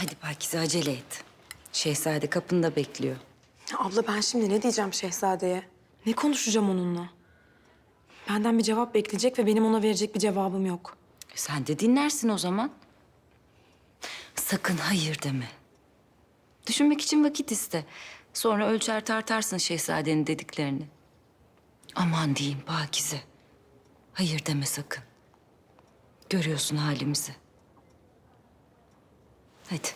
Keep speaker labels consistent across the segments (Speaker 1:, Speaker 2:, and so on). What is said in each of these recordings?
Speaker 1: Hadi Pakize acele et. Şehzade kapında bekliyor.
Speaker 2: Ya abla ben şimdi ne diyeceğim Şehzade'ye? Ne konuşacağım onunla? Benden bir cevap bekleyecek ve benim ona verecek bir cevabım yok.
Speaker 1: Sen de dinlersin o zaman. Sakın hayır deme. Düşünmek için vakit iste. Sonra ölçer tartarsın şehzadenin dediklerini. Aman diyeyim Pakize. Hayır deme sakın. Görüyorsun halimizi. Hadi.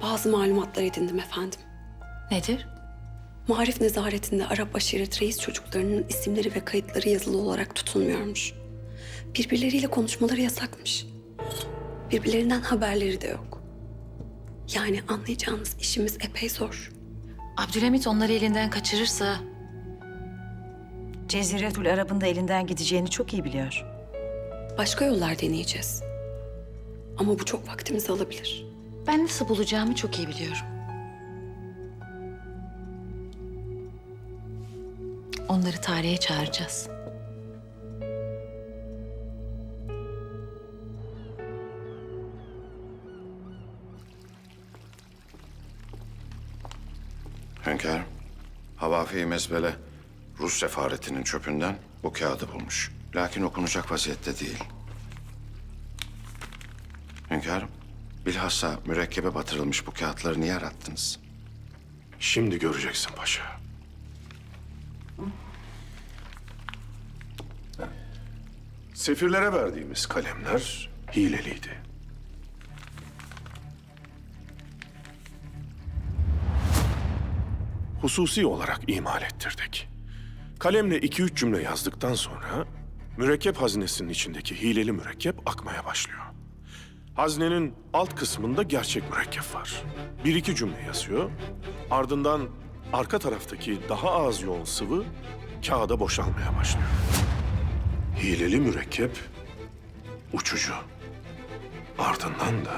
Speaker 3: Bazı malumatlar edindim efendim.
Speaker 1: Nedir?
Speaker 3: Marif nezaretinde Arap aşiret reis çocuklarının isimleri ve kayıtları yazılı olarak tutulmuyormuş. Birbirleriyle konuşmaları yasakmış. Birbirlerinden haberleri de yok. Yani anlayacağınız işimiz epey zor.
Speaker 4: Abdülhamit onları elinden kaçırırsa
Speaker 5: Ceziretül Arap'ın da elinden gideceğini çok iyi biliyor.
Speaker 3: Başka yollar deneyeceğiz. Ama bu çok vaktimizi alabilir.
Speaker 4: ben nasıl bulacağımı çok iyi biliyorum. Onları tarihe çağıracağız.
Speaker 6: Hünkârım, Havafi Mezbele Rus sefaretinin çöpünden bu kağıdı bulmuş. Lakin okunacak vaziyette değil. Hünkârım, bilhassa mürekkebe batırılmış bu kağıtları niye arattınız?
Speaker 7: Şimdi göreceksin paşa. Sefirlere verdiğimiz kalemler hileliydi. Hususi olarak imal ettirdik. Kalemle 2-3 cümle yazdıktan sonra mürekkep haznesinin içindeki hileli mürekkep akmaya başlıyor. Haznenin alt kısmında gerçek mürekkep var. 1-2 cümle yazıyor. Ardından arka taraftaki daha az yoğun sıvı kağıda boşalmaya başlıyor. Hileli mürekkep uçucu. Ardından da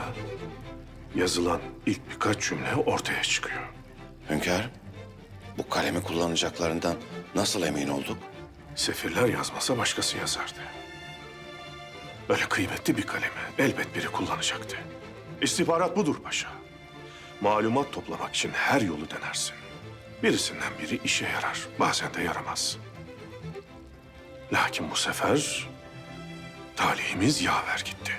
Speaker 7: yazılan ilk birkaç cümle ortaya çıkıyor.
Speaker 6: Hünkârım, bu kalemi kullanacaklarından nasıl emin olduk?
Speaker 7: Sefirler yazmasa başkası yazardı. Öyle kıymetli bir kalemi elbet biri kullanacaktı. İstihbarat budur paşa. Malumat toplamak için her yolu denersin. Birisinden biri işe yarar, bazen de yaramaz. Lakin bu sefer talihimiz yaver gitti.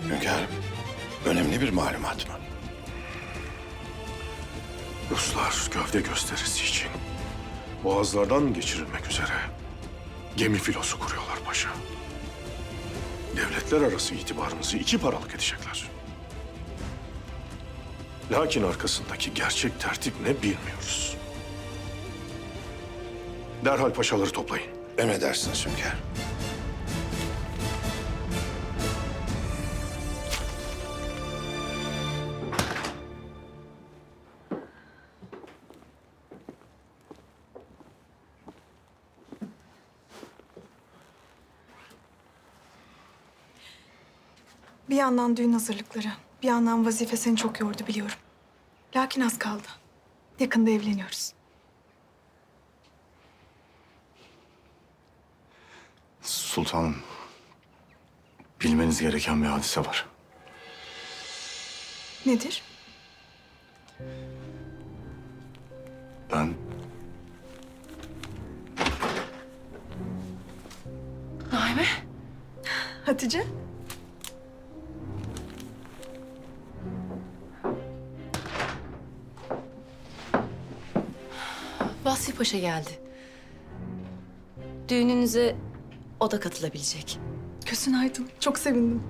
Speaker 6: Hünkârım, önemli bir malumat mı?
Speaker 7: Ruslar gövde gösterisi için boğazlardan geçirilmek üzere gemi filosu kuruyorlar paşa. Devletler arası itibarımızı 2 paralık edecekler. Lakin arkasındaki gerçek tertip ne bilmiyoruz. Derhal paşaları toplayın.
Speaker 6: Emredersiniz hünkârım.
Speaker 8: Bir yandan düğün hazırlıkları, bir yandan vazife seni çok yordu biliyorum. Lakin az kaldı. Yakında evleniyoruz.
Speaker 9: Sultanım, bilmeniz gereken bir hadise var.
Speaker 8: Nedir?
Speaker 9: Ben
Speaker 4: Naime,
Speaker 8: Hatice?
Speaker 10: Basri Paşa geldi. Düğününüze o da katılabilecek.
Speaker 8: Gözün aydın. Çok sevindim.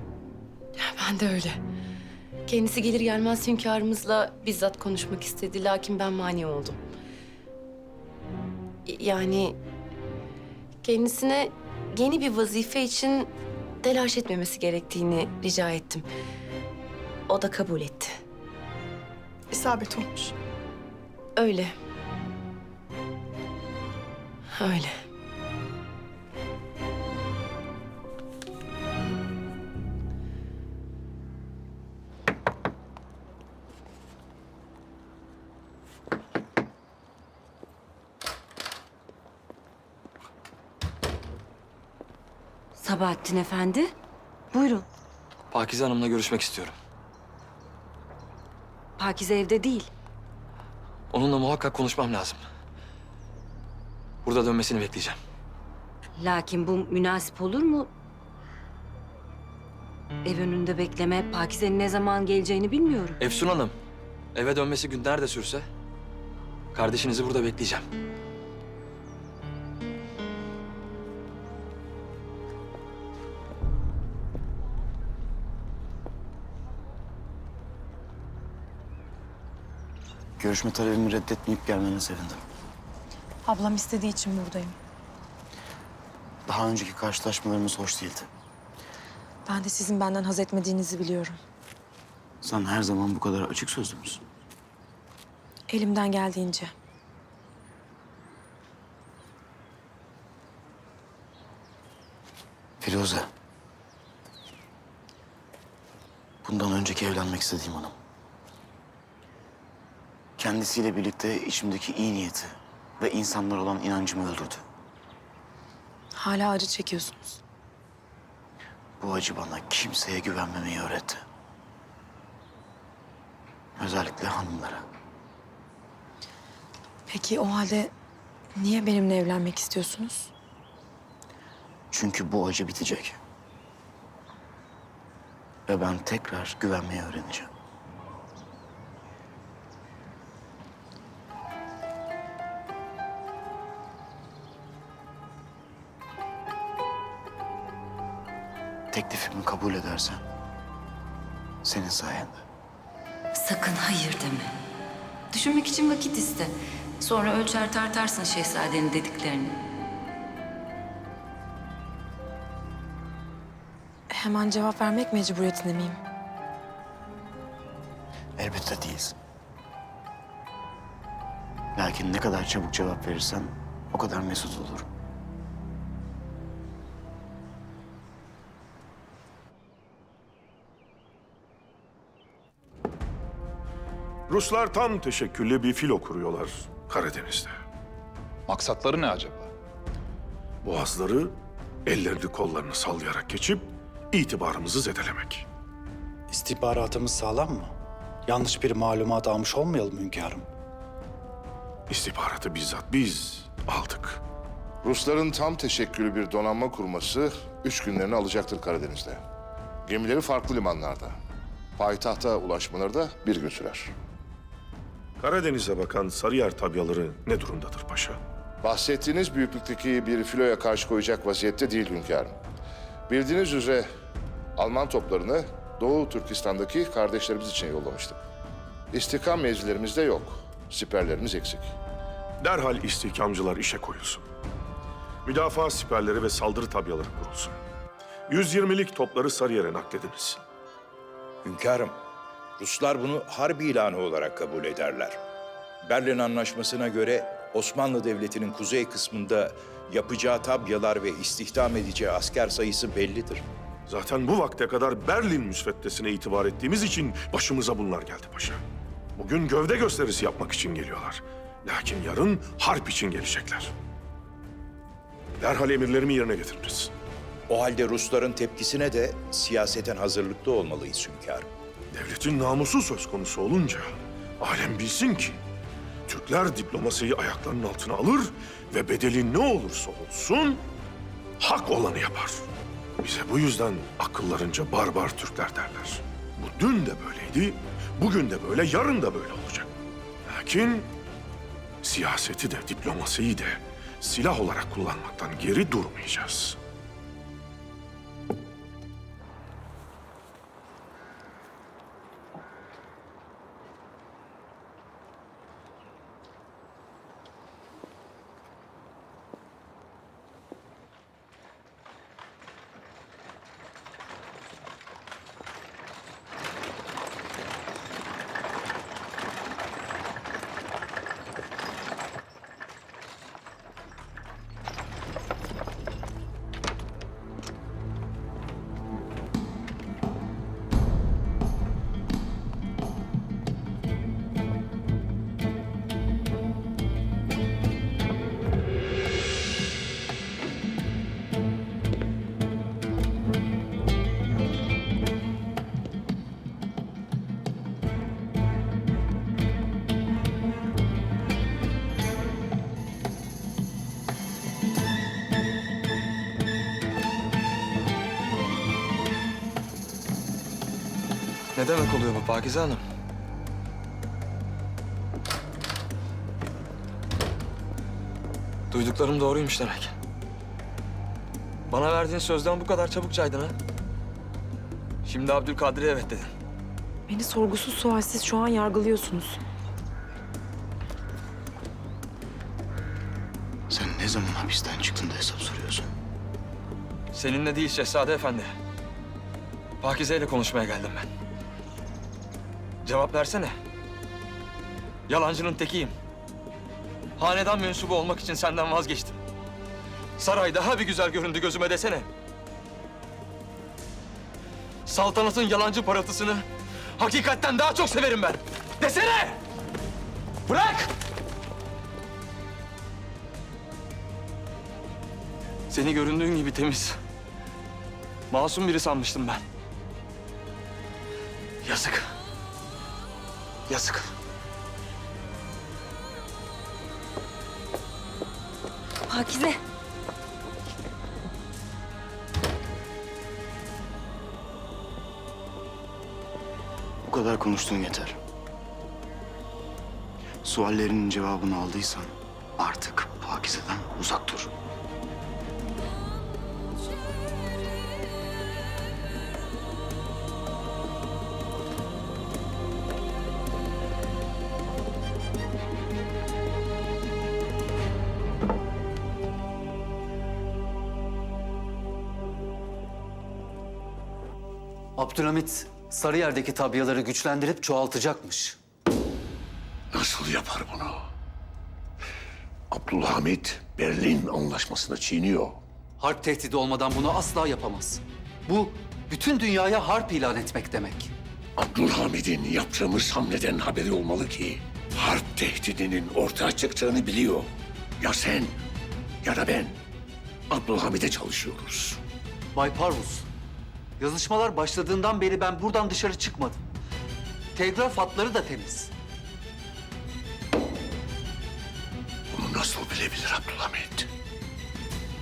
Speaker 10: Ben de öyle. Kendisi gelir gelmez hünkârımızla bizzat konuşmak istedi. Lakin ben mani oldum. Yani kendisine yeni bir vazife için telaş etmemesi gerektiğini rica ettim. O da kabul etti.
Speaker 8: İsabet olmuş.
Speaker 10: Öyle. Öyle.
Speaker 1: Sabahattin Efendi, buyurun.
Speaker 11: Pakize Hanım'la görüşmek istiyorum.
Speaker 1: Pakize evde değil.
Speaker 11: Onunla muhakkak konuşmam lazım. Burada dönmesini bekleyeceğim.
Speaker 1: Lakin bu münasip olur mu? Ev önünde bekleme, Pakize'nin ne zaman geleceğini bilmiyorum.
Speaker 11: Efsun Hanım, eve dönmesi günler de sürse... ...kardeşinizi burada bekleyeceğim.
Speaker 9: Görüşme talebimi reddetmeyip gelmene sevindim.
Speaker 2: Ablam istediği için buradayım.
Speaker 9: Daha önceki karşılaşmalarımız hoş değildi.
Speaker 2: Ben de sizin benden haz etmediğinizi biliyorum.
Speaker 9: Sen her zaman bu kadar açık sözlü müsün?
Speaker 2: Elimden geldiğince.
Speaker 9: Firuze. Bundan önceki evlenmek istediğim hanım. Kendisiyle birlikte içimdeki iyi niyeti ve insanlara olan inancımı öldürdü.
Speaker 2: Hala acı çekiyorsunuz.
Speaker 9: Bu acı bana kimseye güvenmemeyi öğretti. Özellikle hanımlara.
Speaker 2: Peki o halde niye benimle evlenmek istiyorsunuz?
Speaker 9: Çünkü bu acı bitecek. Ve ben tekrar güvenmeyi öğreneceğim. Teklifimi kabul edersen senin sayende.
Speaker 1: Sakın hayır deme. Düşünmek için vakit iste. Sonra ölçer tartarsın şehzadenin dediklerini.
Speaker 2: Hemen cevap vermek mecburiyetinde miyim?
Speaker 9: Elbette değilsin. Lakin ne kadar çabuk cevap verirsen o kadar mesut olurum.
Speaker 7: Ruslar tam teşekküllü bir filo kuruyorlar Karadeniz'de.
Speaker 12: Maksatları ne acaba?
Speaker 7: Boğazları ellerini kollarını sallayarak geçip itibarımızı zedelemek.
Speaker 13: İstihbaratımız sağlam mı? Yanlış bir malumat almış olmayalım hünkârım.
Speaker 7: İstihbaratı bizzat biz aldık.
Speaker 14: Rusların tam teşekküllü bir donanma kurması 3 günlerini alacaktır Karadeniz'de. Gemileri farklı limanlarda. Payitahta ulaşmaları da 1 gün sürer.
Speaker 7: Karadeniz'e bakan Sarıyer tabyaları ne durumdadır paşa?
Speaker 14: Bahsettiğiniz büyüklükteki bir filoya karşı koyacak vaziyette değil hünkârım. Bildiğiniz üzere Alman toplarını Doğu Türkistan'daki kardeşlerimiz için yollamıştık. İstihkam mevzilerimiz de yok. Siperlerimiz eksik.
Speaker 7: Derhal istihkamcılar işe koyulsun. Müdafaa siperleri ve saldırı tabyaları kurulsun. 120'lik topları Sarıyer'e naklediniz.
Speaker 12: Hünkârım, Ruslar bunu harp ilanı olarak kabul ederler. Berlin Anlaşması'na göre Osmanlı Devleti'nin kuzey kısmında yapacağı tabyalar ve istihdam edeceği asker sayısı bellidir.
Speaker 7: Zaten bu vakte kadar Berlin müsveddesine itibar ettiğimiz için başımıza bunlar geldi paşa. Bugün gövde gösterisi yapmak için geliyorlar. Lakin yarın harp için gelecekler. Derhal emirlerimi yerine getiriniz.
Speaker 12: O halde Rusların tepkisine de siyaseten hazırlıklı olmalıyız hünkârım.
Speaker 7: Devletin namusu söz konusu olunca alem bilsin ki Türkler diplomasiyi ayaklarının altına alır ve bedeli ne olursa olsun hak olanı yapar. Bize bu yüzden akıllarınca barbar Türkler derler. Bu dün de böyleydi, bugün de böyle, yarın da böyle olacak. Lakin siyaseti de, diplomasiyi de silah olarak kullanmaktan geri durmayacağız.
Speaker 11: Ne demek oluyor bu Pakize Hanım? Duyduklarım doğruymuş demek. Bana verdiğin sözden bu kadar çabuk caydın ha? Şimdi Abdülkadir'e evet dedin.
Speaker 2: Beni sorgusuz sualsiz şu an yargılıyorsunuz.
Speaker 9: Sen ne zaman hapisten çıktın da hesap soruyorsun?
Speaker 11: Seninle değil Şehzade Efendi. Pakize ile konuşmaya geldim ben. Cevap versene. Yalancının tekiyim. Hanedan mensubu olmak için senden vazgeçtim. Saray daha bir güzel göründü gözüme desene. Saltanatın yalancı parıltısını hakikatten daha çok severim ben. Desene! Bırak! Seni göründüğün gibi temiz, masum biri sanmıştım ben. Yazık. Yazık.
Speaker 1: Pakize.
Speaker 9: Bu kadar konuştuğun yeter. Suallerinin cevabını aldıysan artık Pakize'den uzak dur.
Speaker 15: Abdülhamit Sarıyer'deki tabyaları güçlendirip çoğaltacakmış.
Speaker 16: Nasıl yapar bunu? Abdülhamit Berlin Anlaşması'nı çiğniyor.
Speaker 15: Harp tehdidi olmadan bunu asla yapamaz. Bu bütün dünyaya harp ilan etmek demek.
Speaker 16: Abdülhamid'in yaptığımız hamleden haberi olmalı ki harp tehdidinin ortaya çıktığını biliyor. Ya sen ya da ben Abdülhamid'e çalışıyoruz.
Speaker 15: Bay Parvus, yazışmalar başladığından beri ben buradan dışarı çıkmadım. Telgraf hatları da temiz.
Speaker 16: Bunu nasıl bilebilir Abdülhamid?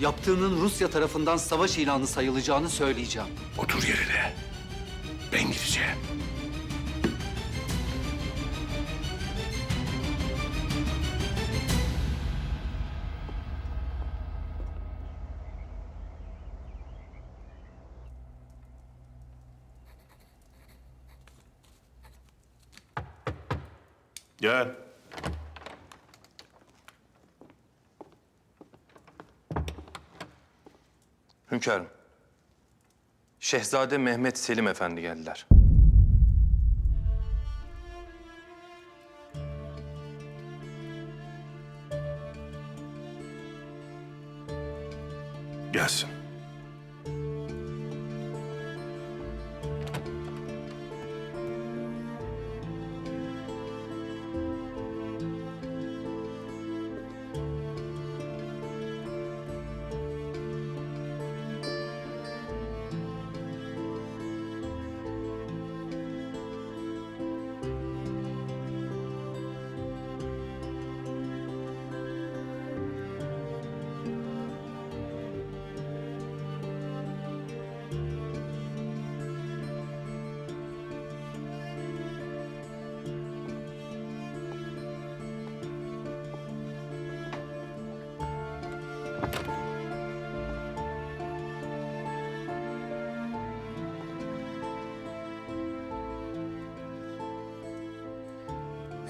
Speaker 15: Yaptığının Rusya tarafından savaş ilanı sayılacağını söyleyeceğim.
Speaker 16: Otur yerine. Ben gideceğim.
Speaker 7: Gel.
Speaker 17: Hünkârım, Şehzade Mehmet Selim Efendi geldiler.
Speaker 7: Gelsin.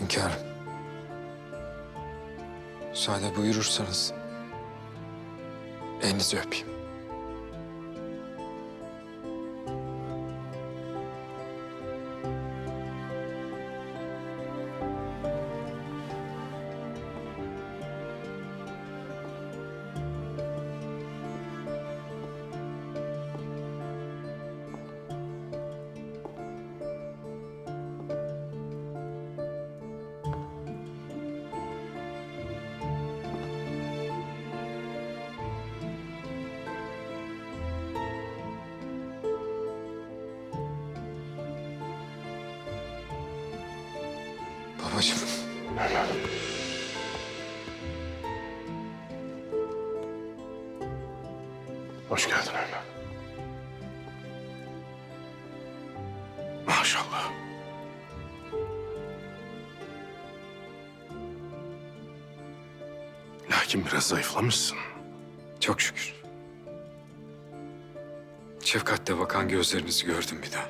Speaker 18: Hünkârım. Müsaade buyurursanız elinizi öpeyim. Babacığım.
Speaker 7: Hoş geldin evladım. Maşallah. Lakin biraz zayıflamışsın.
Speaker 18: Çok şükür. Şefkatle bakan gözlerinizi gördüm bir daha.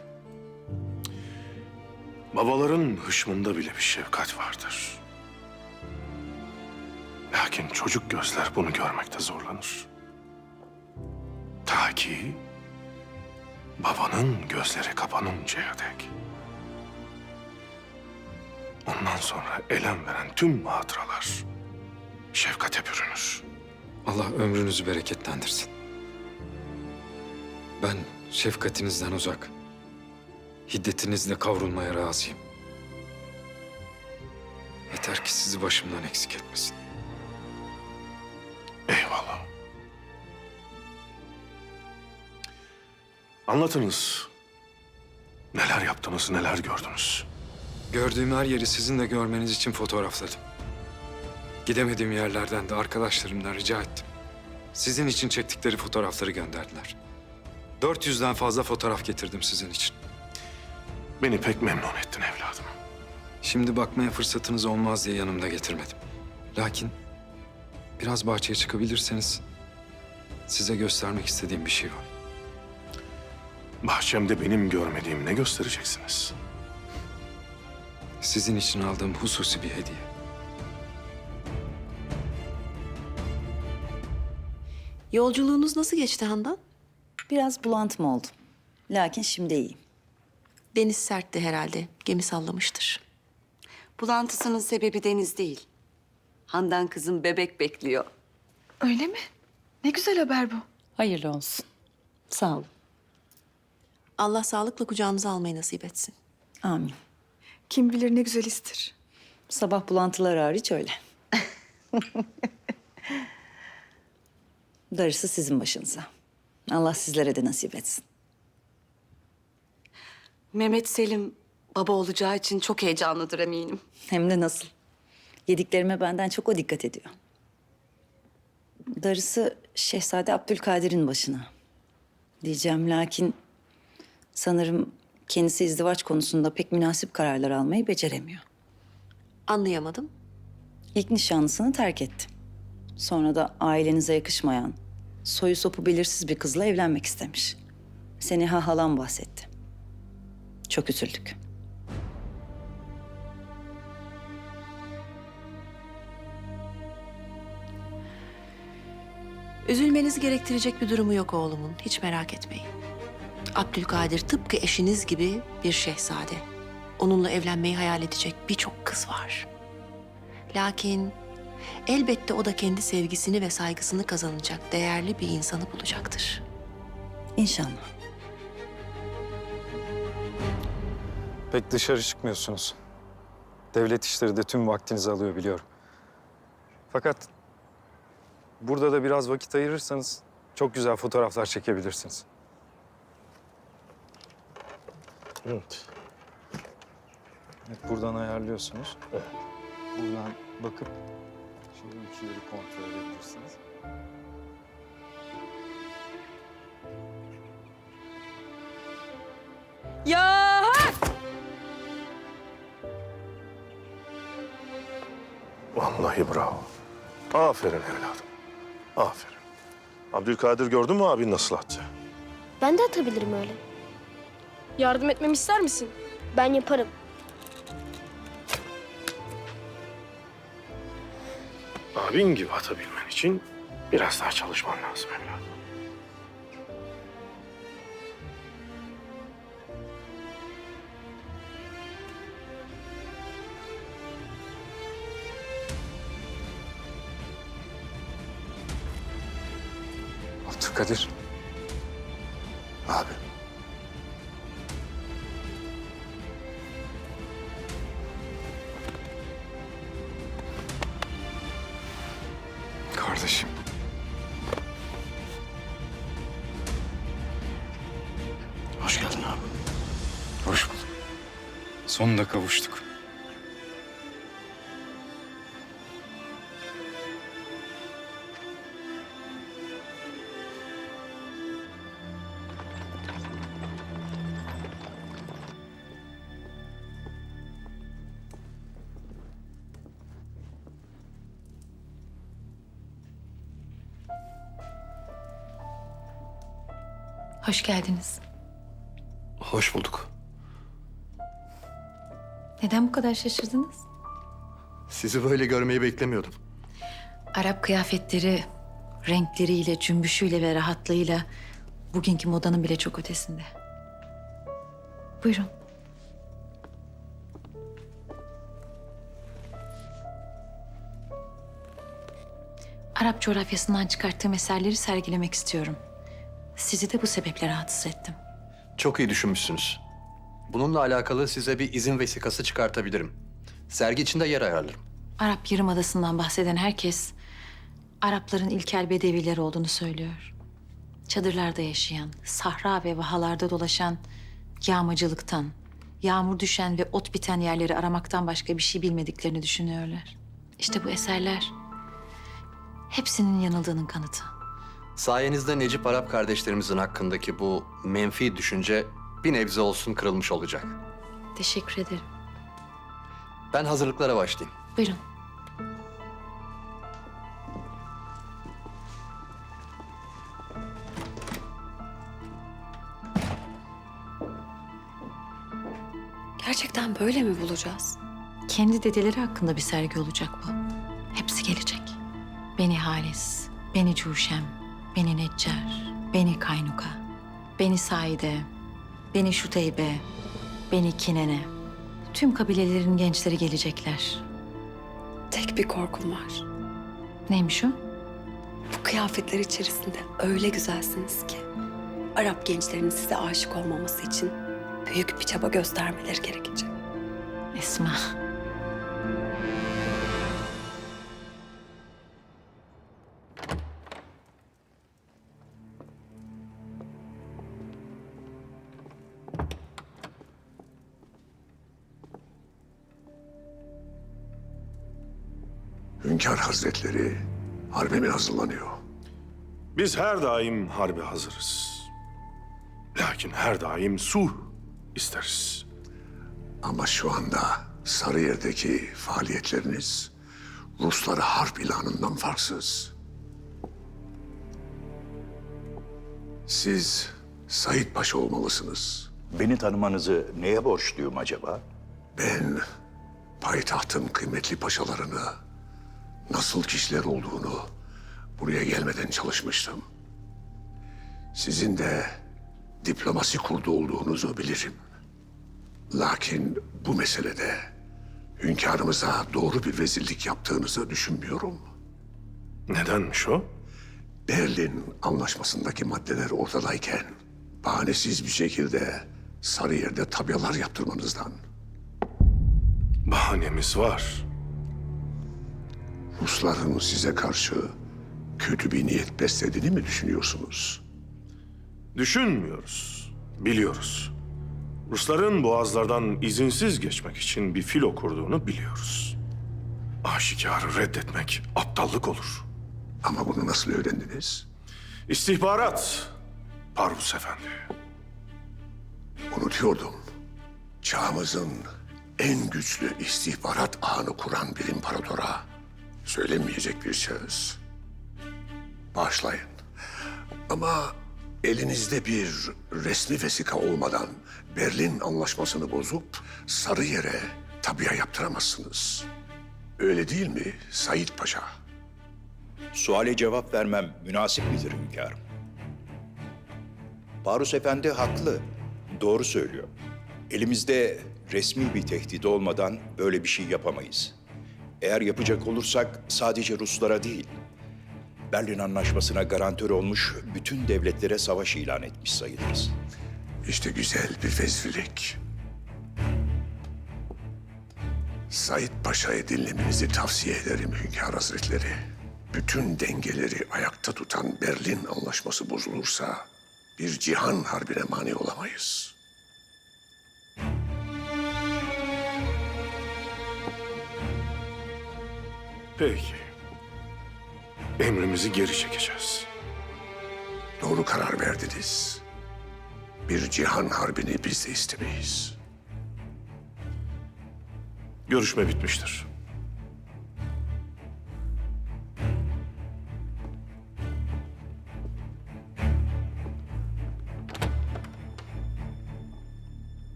Speaker 7: Babaların hışmında bile bir şefkat vardır. Lakin çocuk gözler bunu görmekte zorlanır. Ta ki babanın gözleri kapanıncaya dek. Ondan sonra elem veren tüm hatıralar şefkate bürünür.
Speaker 18: Allah ömrünüzü bereketlendirsin. Ben şefkatinizden uzak, hiddetinizle kavrulmaya razıyım. Yeter ki sizi başımdan eksik etmesin.
Speaker 7: Eyvallah. Anlatınız. Neler yaptınız, neler gördünüz?
Speaker 18: Gördüğüm her yeri sizin de görmeniz için fotoğrafladım. Gidemediğim yerlerden de arkadaşlarımdan rica ettim. Sizin için çektikleri fotoğrafları gönderdiler. 400'den fazla fotoğraf getirdim sizin için.
Speaker 7: Beni pek memnun ettin evladım.
Speaker 18: Şimdi bakmaya fırsatınız olmaz diye yanımda getirmedim. Lakin biraz bahçeye çıkabilirseniz size göstermek istediğim bir şey var.
Speaker 7: Bahçemde benim görmediğim ne göstereceksiniz?
Speaker 18: Sizin için aldığım hususi bir hediye.
Speaker 10: Yolculuğunuz nasıl geçti Handan?
Speaker 5: Biraz bulantım oldu. Lakin şimdi iyiyim.
Speaker 10: Deniz sertti herhalde. Gemi sallamıştır.
Speaker 3: Bulantısının sebebi Deniz değil. Handan kızım bebek bekliyor.
Speaker 8: Öyle mi? Ne güzel haber bu.
Speaker 5: Hayırlı olsun. Sağ olun.
Speaker 10: Allah sağlıkla kucağımıza almayı nasip etsin.
Speaker 5: Amin.
Speaker 8: Kim bilir ne güzel istir.
Speaker 5: Sabah bulantıları hariç öyle. Darısı sizin başınıza. Allah sizlere de nasip etsin.
Speaker 3: Mehmet Selim baba olacağı için çok heyecanlıdır eminim.
Speaker 5: Hem de nasıl. Yediklerime benden çok o dikkat ediyor. Darısı Şehzade Abdülkadir'in başına. Diyeceğim lakin sanırım kendisi izdivaç konusunda pek münasip kararlar almayı beceremiyor.
Speaker 10: Anlayamadım.
Speaker 5: İlk nişanlısını terk etti. Sonra da ailenize yakışmayan, soyu sopu belirsiz bir kızla evlenmek istemiş. Seniha halam bahsetti. Çok üzüldük.
Speaker 10: Üzülmenizi gerektirecek bir durumu yok oğlumun. Hiç merak etmeyin. Abdülkadir tıpkı eşiniz gibi bir şehzade. Onunla evlenmeyi hayal edecek birçok kız var. Lakin elbette o da kendi sevgisini ve saygısını kazanacak değerli bir insanı bulacaktır.
Speaker 5: İnşallah.
Speaker 18: Pek dışarı çıkmıyorsunuz. Devlet işleri de tüm vaktinizi alıyor biliyorum. Fakat burada da biraz vakit ayırırsanız çok güzel fotoğraflar çekebilirsiniz.
Speaker 7: Evet.
Speaker 18: Evet, buradan ayarlıyorsunuz. Buradan bakıp şu ölçüleri kontrol edebilirsiniz.
Speaker 10: Ya!
Speaker 7: Vallahi bravo. Aferin evladım. Aferin. Abdülkadir gördün mü abi nasıl attı?
Speaker 19: Ben de atabilirim öyle. Yardım etmemi ister misin? Ben yaparım.
Speaker 7: Abin gibi atabilmen için biraz daha çalışman lazım evladım.
Speaker 18: Abdülkadir.
Speaker 14: Abi.
Speaker 18: Kardeşim.
Speaker 9: Hoş geldin abi.
Speaker 18: Hoş bulduk. Sonunda kavuştuk.
Speaker 4: Hoş geldiniz.
Speaker 17: Hoş bulduk.
Speaker 4: Neden bu kadar şaşırdınız?
Speaker 17: Sizi böyle görmeyi beklemiyordum.
Speaker 4: Arap kıyafetleri, renkleriyle, cümbüşüyle ve rahatlığıyla bugünkü modanın bile çok ötesinde. Buyurun. Arap coğrafyasından çıkarttığım eserleri sergilemek istiyorum. Sizi de bu sebeple rahatsız ettim.
Speaker 17: Çok iyi düşünmüşsünüz. Bununla alakalı size bir izin vesikası çıkartabilirim. Sergi içinde yer ayarlarım.
Speaker 4: Arap Yarımadası'ndan bahseden herkes Arapların ilkel bedeviler olduğunu söylüyor. Çadırlarda yaşayan, sahra ve vahalarda dolaşan, yağmacılıktan, yağmur düşen ve ot biten yerleri aramaktan başka bir şey bilmediklerini düşünüyorlar. İşte bu eserler hepsinin yanıldığının kanıtı.
Speaker 17: Sayenizde Necip Arap kardeşlerimizin hakkındaki bu menfi düşünce bir nebze olsun kırılmış olacak.
Speaker 4: Teşekkür ederim.
Speaker 17: Ben hazırlıklara başlayayım.
Speaker 4: Buyurun.
Speaker 3: Gerçekten böyle mi bulacağız?
Speaker 4: Kendi dedeleri hakkında bir sergi olacak bu. Hepsi gelecek. Beni Halis, Beni Cuşem, Beni Neccar, Beni Kaynuka, Beni Saide, Beni Şuteybe, Beni Kinene. Tüm kabilelerin gençleri gelecekler.
Speaker 3: Tek bir korkum var.
Speaker 4: Neymiş o?
Speaker 3: Bu kıyafetler içerisinde öyle güzelsiniz ki Arap gençlerinin size aşık olmaması için büyük bir çaba göstermeleri gerekecek.
Speaker 4: Esma.
Speaker 16: Hünkâr Hazretleri harbe mi hazırlanıyor?
Speaker 7: Biz her daim harbe hazırız. Lakin her daim sulh isteriz.
Speaker 16: Ama şu anda Sarıyer'deki faaliyetleriniz Ruslara harp ilanından farksız. Siz Said Paşa olmalısınız.
Speaker 12: Beni tanımanızı neye borçluyum acaba?
Speaker 16: Ben payitahtın kıymetli paşalarını, nasıl kişiler olduğunu buraya gelmeden çalışmıştım. Sizin de diplomasi kurdu olduğunuzu bilirim. Lakin bu meselede hünkârımıza doğru bir vezirlik yaptığınızı düşünmüyorum.
Speaker 7: Nedenmiş o?
Speaker 16: Berlin Anlaşması'ndaki maddeler ortadayken bahanesiz bir şekilde Sarıyer'de tabyalar yaptırmanızdan.
Speaker 7: Bahanemiz var.
Speaker 16: Rusların size karşı kötü bir niyet beslediğini mi düşünüyorsunuz?
Speaker 7: Düşünmüyoruz, biliyoruz. Rusların boğazlardan izinsiz geçmek için bir filo kurduğunu biliyoruz. Aşikarı reddetmek aptallık olur.
Speaker 16: Ama bunu nasıl öğrendiniz?
Speaker 7: İstihbarat, Parvus Efendi.
Speaker 16: Unutuyordum. Çağımızın en güçlü istihbarat ağını kuran bir imparatora söylenmeyecek bir söz. Bağışlayın. Ama elinizde bir resmi vesika olmadan Berlin Anlaşması'nı bozup Sarıyer'e tabiya yaptıramazsınız. Öyle değil mi Said Paşa?
Speaker 12: Suale cevap vermem münasip midir hünkârım? Barus Efendi haklı. Doğru söylüyor. Elimizde resmi bir tehdit olmadan böyle bir şey yapamayız. Eğer yapacak olursak sadece Ruslara değil, Berlin Anlaşması'na garantör olmuş bütün devletlere savaş ilan etmiş sayılırız.
Speaker 16: İşte güzel bir vezirlik. Said Paşa'yı dinlemenizi tavsiye ederim Hünkâr Hazretleri. Bütün dengeleri ayakta tutan Berlin Anlaşması bozulursa bir cihan harbine mani olamayız.
Speaker 7: Peki. Emrimizi geri çekeceğiz.
Speaker 16: Doğru karar verdiniz. Bir cihan harbini biz de istemeyiz.
Speaker 7: Görüşme bitmiştir.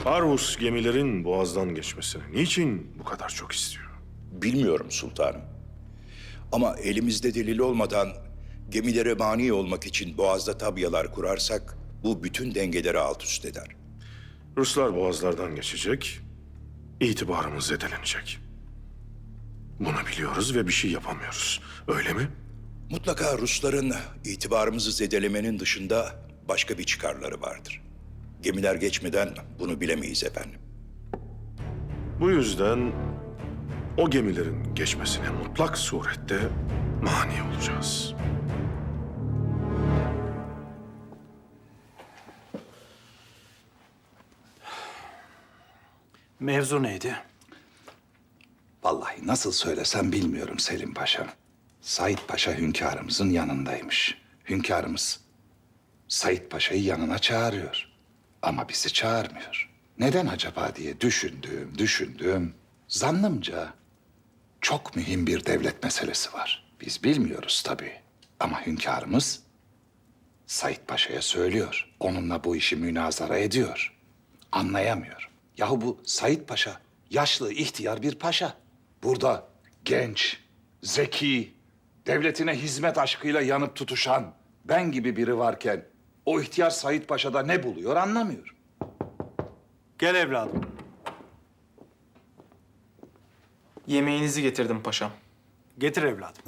Speaker 7: Arvus gemilerin boğazdan geçmesini niçin bu kadar çok istiyor?
Speaker 12: Bilmiyorum sultanım. Ama elimizde delil olmadan gemilere mani olmak için boğazda tabyalar kurarsak bu bütün dengeleri alt üst eder.
Speaker 7: Ruslar boğazlardan geçecek, itibarımız zedelenecek. Bunu biliyoruz ve bir şey yapamıyoruz. Öyle mi?
Speaker 12: Mutlaka Rusların itibarımızı zedelemenin dışında başka bir çıkarları vardır. Gemiler geçmeden bunu bilemeyiz efendim.
Speaker 7: Bu yüzden o gemilerin geçmesine mutlak surette mani olacağız.
Speaker 13: Mevzu neydi?
Speaker 20: Vallahi nasıl söylesem bilmiyorum Selim Paşa'm. Said Paşa hünkârımızın yanındaymış. Hünkârımız Said Paşa'yı yanına çağırıyor. Ama bizi çağırmıyor. Neden acaba diye düşündüm. Zannımca çok mühim bir devlet meselesi var. Biz bilmiyoruz tabii. Ama hünkârımız Said Paşa'ya söylüyor. Onunla bu işi münazara ediyor. Anlayamıyorum. Yahu bu Said Paşa yaşlı, ihtiyar bir paşa. Burada genç, zeki, devletine hizmet aşkıyla yanıp tutuşan ben gibi biri varken o ihtiyar Said Paşa'da ne buluyor anlamıyorum.
Speaker 13: Gel evladım.
Speaker 21: Yemeğinizi getirdim paşam.
Speaker 13: Getir evladım.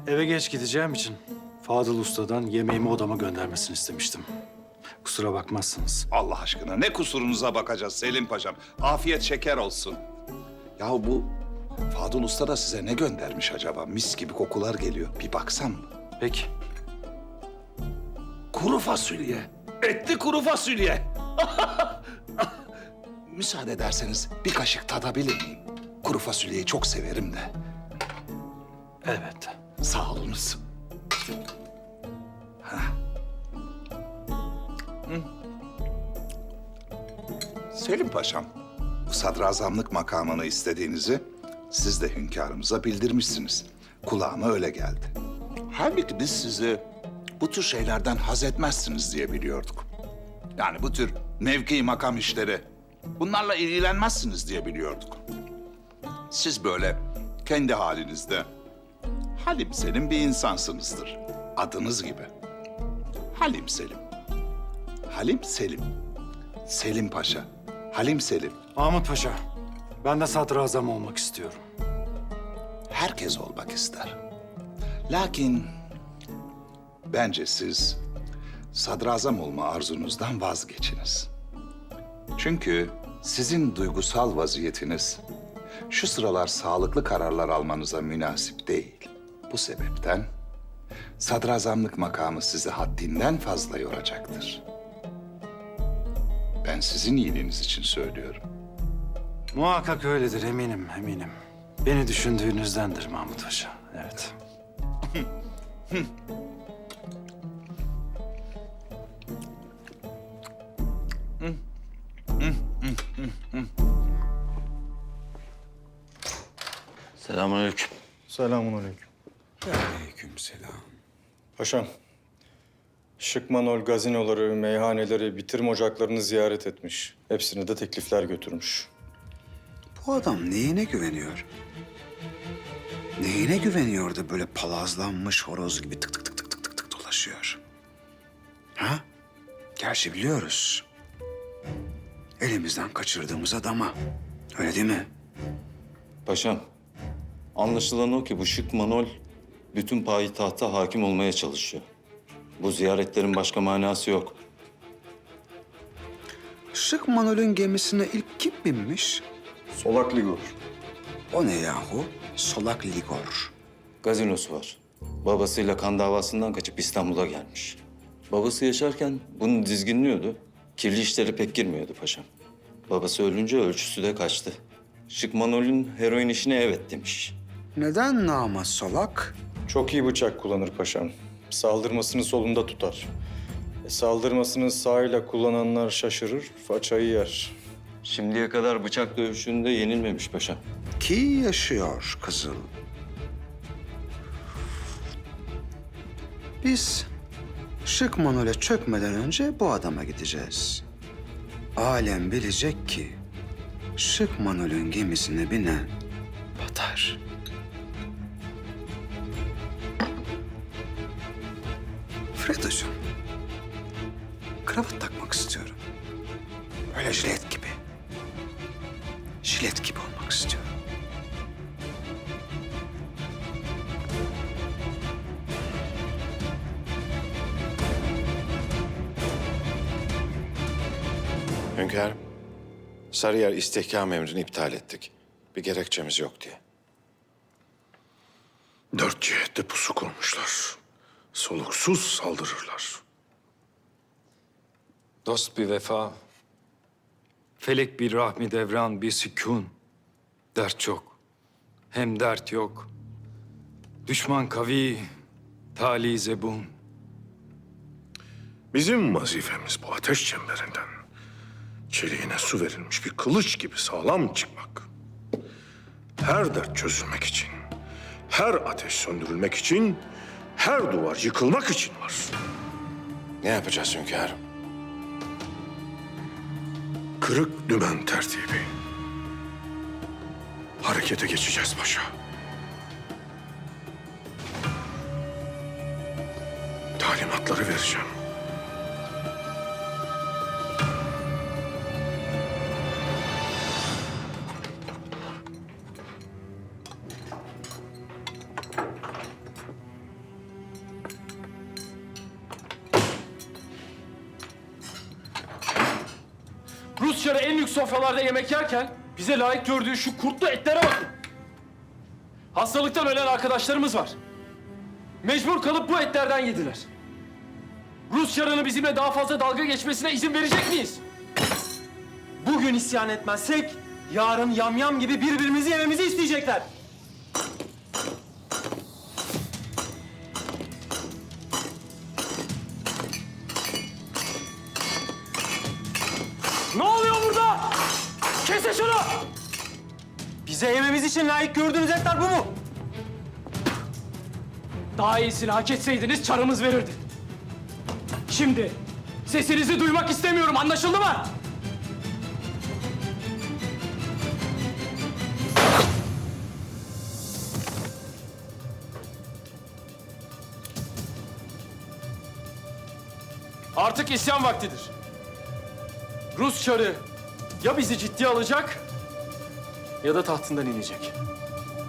Speaker 13: Eve geç gideceğim için Fadıl Usta'dan yemeğimi odama göndermesini istemiştim. Kusura bakmazsınız.
Speaker 20: Allah aşkına ne kusurunuza bakacağız Selim Paşam. Afiyet şeker olsun. Yahu bu Fadıl Usta da size ne göndermiş acaba? Mis gibi kokular geliyor. Bir baksam mı?
Speaker 13: Peki.
Speaker 20: Kuru fasulye. Etli kuru fasulye. Müsaade ederseniz bir kaşık tadabilir miyim? Kuru fasulyeyi çok severim de.
Speaker 13: Elbette.
Speaker 20: Sağ olunuz. Hah. Hı. Selim Paşam, bu sadrazamlık makamını istediğinizi siz de hünkârımıza bildirmişsiniz. Kulağıma öyle geldi. Halbuki biz sizi bu tür şeylerden haz etmezsiniz diye biliyorduk. Yani bu tür mevki makam işleri, bunlarla ilgilenmezsiniz diye biliyorduk. Siz böyle kendi halinizde Halim Selim bir insansınızdır. Adınız gibi. Halim Selim. Halim Selim. Selim Paşa. Halim Selim.
Speaker 13: Mahmut Paşa, ben de sadrazam olmak istiyorum.
Speaker 20: Herkes olmak ister. Lakin bence siz sadrazam olma arzunuzdan vazgeçiniz. Çünkü sizin duygusal vaziyetiniz şu sıralar sağlıklı kararlar almanıza münasip değil. Bu sebepten sadrazamlık makamı sizi haddinden fazla yoracaktır. Ben sizin iyiliğiniz için söylüyorum.
Speaker 13: Muhakkak öyledir eminim. Beni düşündüğünüzdendir Mahmut Paşa. Evet.
Speaker 9: Selamünaleyküm.
Speaker 22: Selamünaleyküm.
Speaker 9: Aleykümselam.
Speaker 22: Paşam, Şıkmanol gazinoları, meyhaneleri, bitirme ocaklarını ziyaret etmiş. Hepsine de teklifler götürmüş.
Speaker 2: Bu adam neyine güveniyor? Neyine güveniyor da böyle palazlanmış horoz gibi tık tık tık tık tık tık tık dolaşıyor? Ha? Gerçi biliyoruz. Elimizden kaçırdığımız adama. Öyle değil mi?
Speaker 6: Paşam, anlaşılan o ki bu şık Manol bütün payitahta hakim olmaya çalışıyor. Bu ziyaretlerin başka manası yok.
Speaker 2: Şık Manol'ün gemisine ilk kim binmiş?
Speaker 6: Solak Ligor.
Speaker 2: O ne yahu? Solak Ligor.
Speaker 6: Gazinosu var. Babasıyla kan davasından kaçıp İstanbul'a gelmiş. Babası yaşarken bunu dizginliyordu. Kirli işlere pek girmiyordu paşam. Babası ölünce ölçüsü de kaçtı. Şık Manol'ün heroin işine evet demiş.
Speaker 2: Neden nama solak?
Speaker 22: Çok iyi bıçak kullanır paşam. Saldırmasını solunda tutar. Saldırmasını sağıyla kullananlar şaşırır, façayı yer.
Speaker 6: Şimdiye kadar bıçak dövüşünde yenilmemiş paşam.
Speaker 2: Ki yaşıyor Kızıl. Biz Şık Manol'e çökmeden önce bu adama gideceğiz. Alem bilecek ki Şık Manol'ün gemisine binen batar. Fredo'cum, kravat takmak istiyorum. Böyle jilet gibi. Jilet gibi olmak istiyorum.
Speaker 23: Hünkârım, Sarıyer istihkam emrini iptal ettik. Bir gerekçemiz yok diye.
Speaker 7: 4 cihette pusu kurmuşlar. Soluksuz saldırırlar.
Speaker 18: Dost bir vefa, felek bir rahmi devran bir sükun. Dert çok, hem dert yok. Düşman kavi, tali zebun.
Speaker 7: Bizim vazifemiz bu ateş çemberinden çeliğine su verilmiş bir kılıç gibi sağlam çıkmak. Her dert çözülmek için, her ateş söndürülmek için, her duvar yıkılmak için var.
Speaker 23: Ne yapacağız hünkârım?
Speaker 7: Kırık dümen tertibi. Harekete geçeceğiz paşa. Talimatları vereceğim.
Speaker 24: Rus çarı en lüks sofralarda yemek yerken bize layık gördüğü şu kurtlu etlere bakın. Hastalıktan ölen arkadaşlarımız var. Mecbur kalıp bu etlerden yediler. Rus çarının bizimle daha fazla dalga geçmesine izin verecek miyiz?
Speaker 21: Bugün isyan etmezsek yarın yamyam gibi birbirimizi yememizi isteyecekler. Ne oluyor burada? Kesin şunu! Bize yememiz için layık gördüğünüz etler bu mu?
Speaker 24: Daha iyisini hak etseydiniz çarımız verirdi. Şimdi sesinizi duymak istemiyorum, anlaşıldı mı? Artık isyan vaktidir. Rus çarı ya bizi ciddiye alacak ya da tahtından inecek.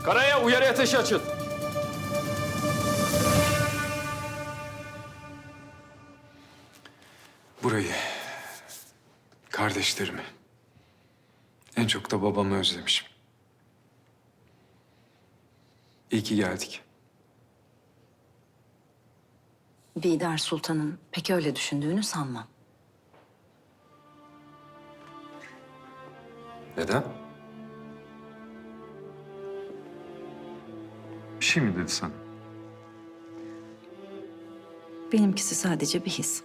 Speaker 24: Karaya uyarı ateşi açın.
Speaker 18: Burayı, kardeşlerimi, en çok da babamı özlemişim. İyi ki geldik.
Speaker 5: Bidar Sultan'ın pek öyle düşündüğünü sanmam.
Speaker 18: Neden? Bir şey mi dedi sana?
Speaker 5: Benimkisi sadece bir his.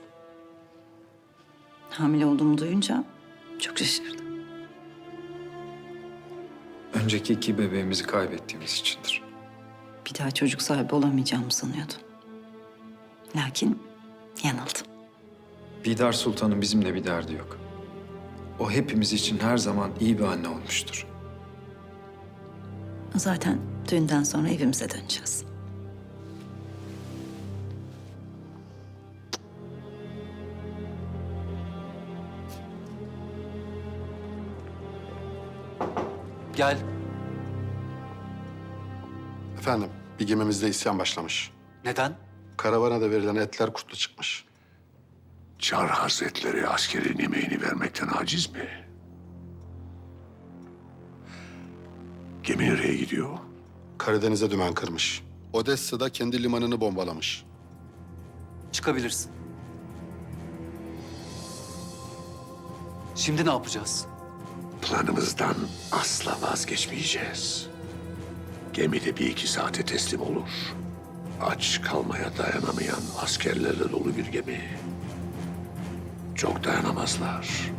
Speaker 5: Hamile olduğumu duyunca çok şaşırdım.
Speaker 18: Önceki 2 bebeğimizi kaybettiğimiz içindir.
Speaker 5: Bir daha çocuk sahibi olamayacağımı sanıyordum. Lakin yanıldım.
Speaker 18: Bidar Sultan'ın bizimle bir derdi yok. O hepimiz için her zaman iyi bir anne olmuştur.
Speaker 5: Zaten düğünden sonra evimize döneceğiz.
Speaker 21: Gel.
Speaker 1: Efendim, bir gemimizde isyan başlamış.
Speaker 21: Neden?
Speaker 1: Karavana da verilen etler kurtlu çıkmış.
Speaker 16: Çar Hazretleri askerin yemeğini vermekten aciz mi? Gemi nereye gidiyor?
Speaker 1: Karadeniz'e dümen kırmış. Odessa'da kendi limanını bombalamış.
Speaker 21: Çıkabilirsin. Şimdi ne yapacağız?
Speaker 16: Planımızdan asla vazgeçmeyeceğiz. Gemide 1-2 saate teslim olur. Aç kalmaya dayanamayan askerlerle dolu bir gemi. Çok dayanamazlar.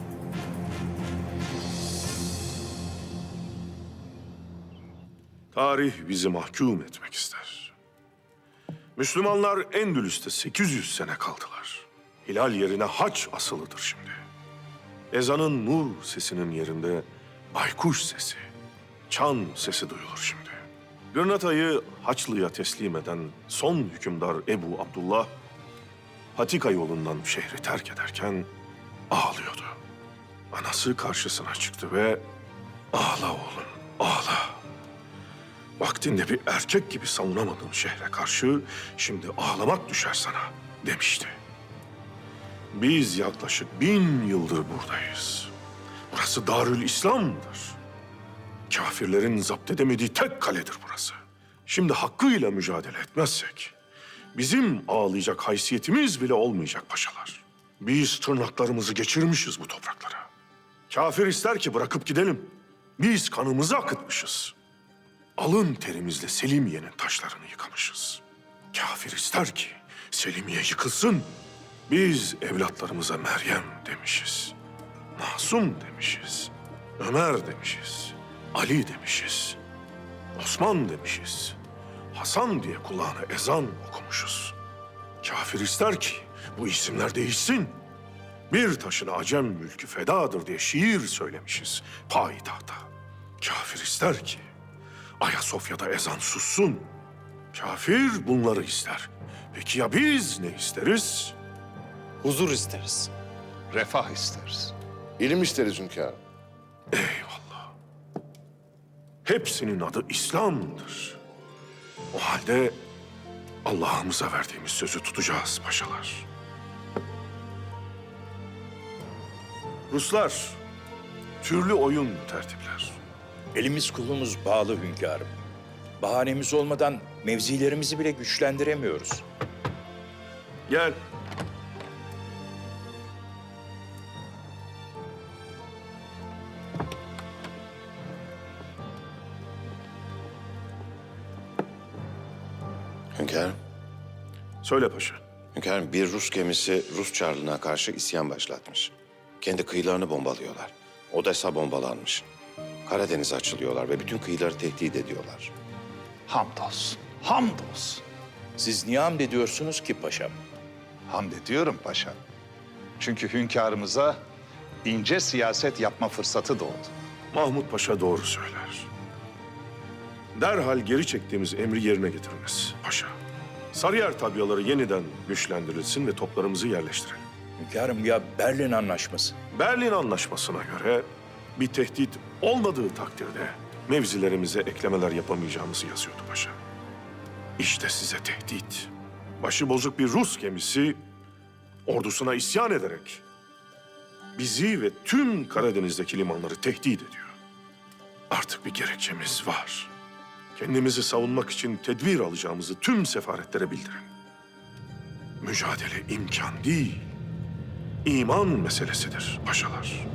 Speaker 7: Tarih bizi mahkum etmek ister. Müslümanlar Endülüs'te 800 sene kaldılar. Hilal yerine haç asılıdır şimdi. Ezanın nur sesinin yerinde baykuş sesi, çan sesi duyulur şimdi. Gırnata'yı Haçlı'ya teslim eden son hükümdar Ebu Abdullah, patika yolundan şehri terk ederken ağlıyordu. Anası karşısına çıktı ve "Ağla oğlum, ağla. Vaktinde bir erkek gibi savunamadığın şehre karşı şimdi ağlamak düşer sana," demişti. Biz yaklaşık 1000 yıldır buradayız. Burası Darül İslam'dır. Kafirlerin zapt edemediği tek kaledir burası. Şimdi hakkıyla mücadele etmezsek bizim ağlayacak haysiyetimiz bile olmayacak paşalar. Biz tırnaklarımızı geçirmişiz bu topraklara. Kafir ister ki bırakıp gidelim. Biz kanımızı akıtmışız. Alın terimizle Selimiye'nin taşlarını yıkamışız. Kafir ister ki Selimiye yıkılsın. Biz evlatlarımıza Meryem demişiz. Masum demişiz. Ömer demişiz. Ali demişiz. Osman demişiz. Hasan diye kulağına ezan okumuşuz. Kafir ister ki bu isimler değişsin. Bir taşına Acem mülkü fedadır diye şiir söylemişiz payitahta. Kafir ister ki Ayasofya'da ezan sussun. Kafir bunları ister. Peki ya biz ne isteriz?
Speaker 20: Huzur isteriz. Refah isteriz.
Speaker 14: İlim isteriz hünkârım.
Speaker 7: Eyvallah. Hepsinin adı İslam'dır. O halde Allah'ımıza verdiğimiz sözü tutacağız paşalar. Ruslar türlü oyun tertipler.
Speaker 12: Elimiz kolumuz bağlı hünkârım. Bahanemiz olmadan mevzilerimizi bile güçlendiremiyoruz.
Speaker 7: Gel.
Speaker 23: Hünkârım.
Speaker 7: Söyle paşa.
Speaker 23: Hünkârım, bir Rus gemisi Rus Çarlığı'na karşı isyan başlatmış. Kendi kıyılarını bombalıyorlar. Odessa bombalanmış. Karadeniz'e açılıyorlar ve bütün kıyıları tehdit ediyorlar.
Speaker 20: Hamdolsun, hamdolsun.
Speaker 12: Siz niye hamd ediyorsunuz ki paşam?
Speaker 20: Hamd ediyorum paşam. Çünkü hünkârımıza ince siyaset yapma fırsatı doğdu.
Speaker 7: Mahmut Paşa doğru söyler. Derhal geri çektiğimiz emri yerine getiriniz paşa. Sarıyer tabyaları yeniden güçlendirilsin ve toplarımızı yerleştirelim.
Speaker 12: Hünkârım, ya Berlin Anlaşması?
Speaker 7: Berlin Anlaşması'na göre bir tehdit olmadığı takdirde mevzilerimize eklemeler yapamayacağımızı yazıyordu paşa. İşte size tehdit. Başı bozuk bir Rus gemisi ordusuna isyan ederek bizi ve tüm Karadeniz'deki limanları tehdit ediyor. Artık bir gerekçemiz var. Kendimizi savunmak için tedbir alacağımızı tüm sefaretlere bildirin. Mücadele imkan değil, iman meselesidir paşalar.